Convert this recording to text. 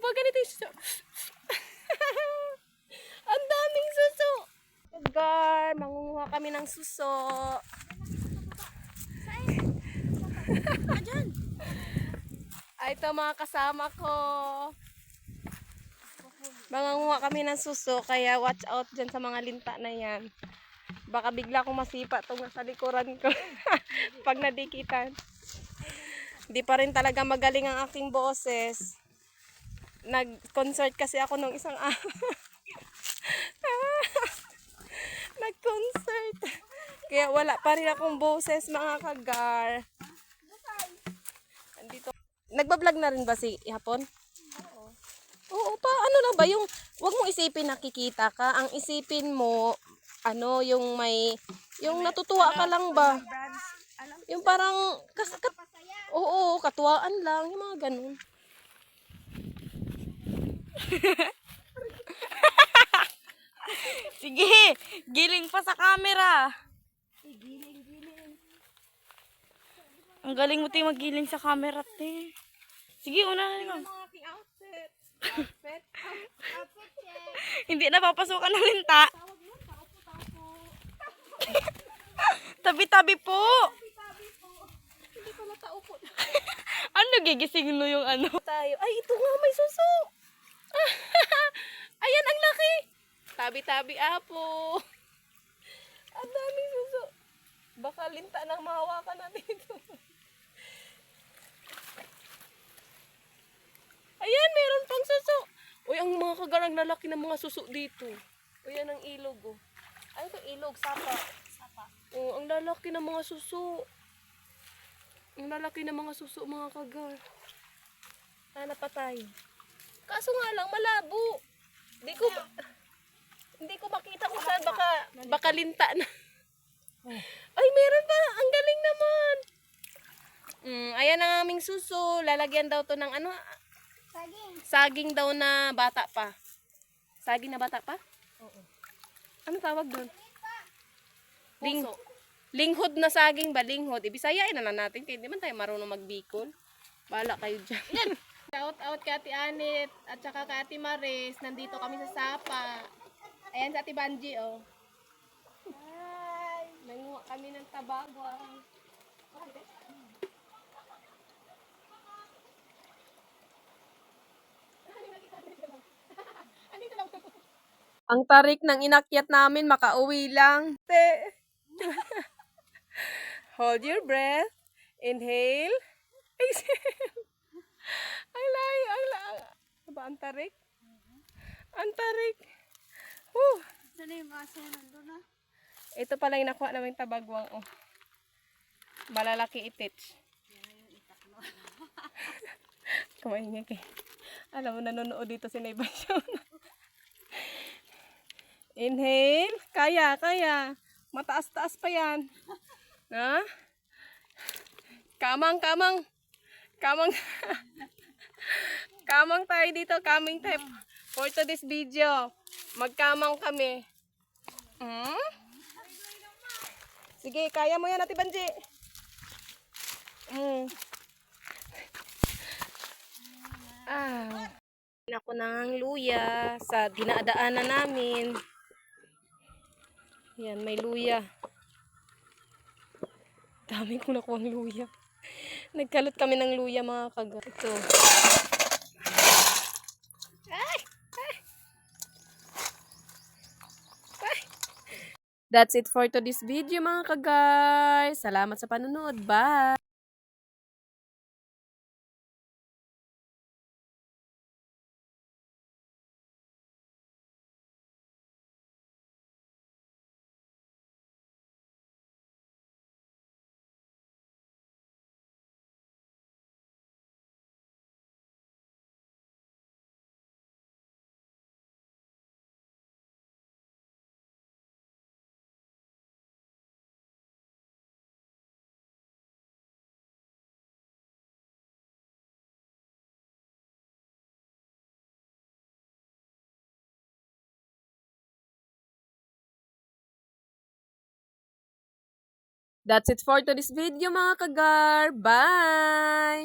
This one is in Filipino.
Pag ganito yung suso. Ang daming suso. Gar, mangunguha kami ng suso. Ay, ito mga kasama ko. Mangunguha kami ng suso, kaya watch out dyan sa mga linta na yan. Baka bigla akong masipa itong nasa likuran ko. Pag nadikitan. Hindi pa rin talaga magaling ang aking boses. Nag-concert kasi ako nung isang araw. Nag-concert. Kaya wala pa rin akong boses mga kagar. Andito. Nagbablog na rin ba si Hapon? Oo pa. Ano lang ba yung, wag mong isipin nakikita ka. Ang isipin mo, ano, yung may, yung natutuwa ka lang ba? Yung parang, oo, katuwaan lang. Yung mga ganun. Sige, giling pa sa camera. Ang galing mo tayo maggiling sa camera, te. Sige, una na lang. Outfit. Hindi na papasukan ng linta. Tabi-tabi po. Hindi pala taupo. Ano, gigising mo yung ano? Tayo. Ay, ito nga, may suso. Ayan, ang laki. Tabi-tabi, apo. Ang daming suso. Baka linta nang mahawakan natin ito. Ayan, meron pang suso. Uy, ang mga kagarang lalaki ng mga suso dito. Uy, yan ang ilog, oh. Ay, ito ilog, sapa. Oh, ang lalaki ng mga suso. Ang lalaki ng mga suso, mga kagar. Hanap pa tayo. Kaso nga lang, malabo. Hindi ko makita kung saan, baka linta na. Ay, meron pa. Ang galing naman. Ayan ang aming suso. Lalagyan daw to ng ano? Saging daw na bata pa. Saging na bata pa? Oo. Ano tawag doon? Linghod na saging ba? Linghod. Ibisayain na lang natin. Kaya hindi man tayo marunong magbikol. Bahala kayo dyan. Shout out kay Ate Anit at saka kay Ate Maris. Nandito kami sa Sapa. Ayan si Ate Banji, oh. Hi! Nanguha kami ng tabagwang. Ang tarik ng inakyat namin, makauwi lang. Hold your breath. Inhale. Exhale. Ang layo, ang layo. Diba ang tarik? Ang tarik. Woo! Saan yung aso nandun na? Ito pala yung nakuha namin tabagwang. Oh. Malalaki itich. Kumain niya kay. Alam mo, nanonood dito si Naiba siya. Inhale. Kaya. Mataas-taas pa yan. Ha? Kamang. Kamang tayo dito. Kaming tayo. For today's video, magkamang kami. Sige, kaya mo yan, Ate Banji. Ako ng luya sa dinadaanan namin. Yan, may luya. Dami kong nakuha ng luya. Nagkalot kami ng luya, mga kaga. Ito. That's it for today's video, mga ka-guys. Salamat sa panonood. Bye! That's it for today's video, mga kagar. Bye!